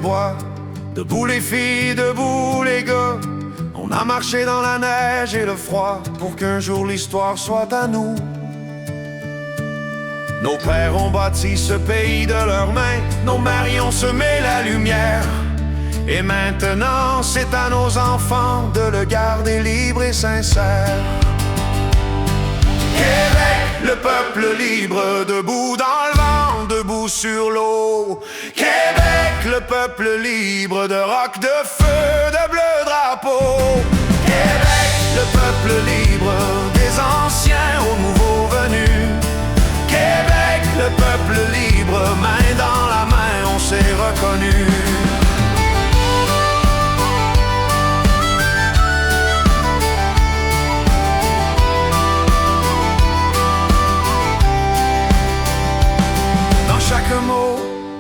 bois. Debout les filles, debout les gars. On a marché dans la neige et le froid pour qu'un jour l'histoire soit à nous. Nos pères ont bâti ce pays de leurs mains, nos maris ont semé la lumière. Et maintenant c'est à nos enfants de le garder libre et sincère. Québec, le peuple libre, debout dans le vent, debout sur l'eau. Québec, le peuple libre, de roc, de feu, de bleu drapeau. Québec, le peuple libre, des anciens aux nouveaux venus. Québec, le peuple libre, main dans la main, on s'est reconnus.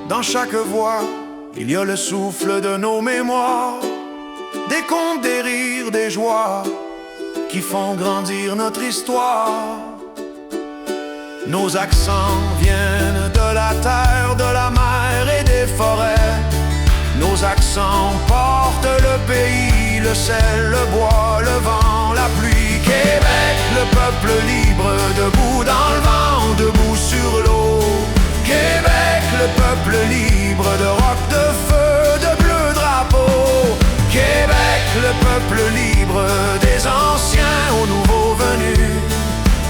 Dans chaque voix, il y a le souffle de nos mémoires, des contes, des rires, des joies qui font grandir notre histoire. Nos accents viennent de la terre, de la mer et des forêts. Nos accents portent le pays, le sel, le bois, le vent, la pluie. Québec, le peuple libre, debout dans le vent, debout sur l'eau. Québec, le peuple libre, de roc, de feu, de bleu drapeau. Québec, le peuple libre, des anciens aux nouveaux venus.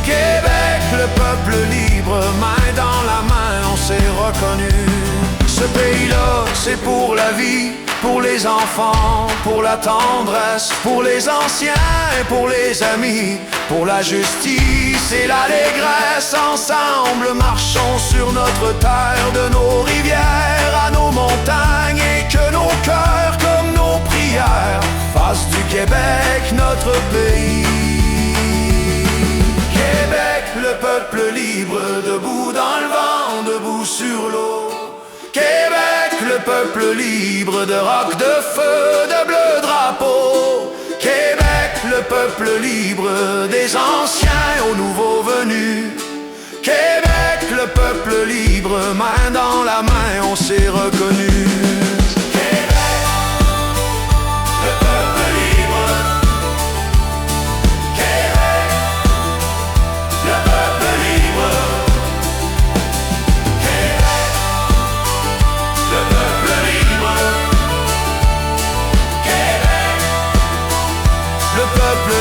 Québec, le peuple libre, main dans la main, on s'est reconnus. Ce pays-là, c'est pour la vie, pour les enfants, pour la tendresse, pour les anciens et pour les amis, pour la justice et l'allégresse. Ensemble, marchons sur notre terre, de nos rivières à nos montagnes, et que nos cœurs comme nos prières fassent du Québec notre pays. Québec, le peuple libre, debout dans le vent, debout sur l'eau. Québec, le peuple libre, de roc, de feu, de bleu drapeau. Québec, le peuple libre, des anciens aux nouveaux venus. Québec, le peuple libre, main dans la main, on s'est reconnus. Le peuple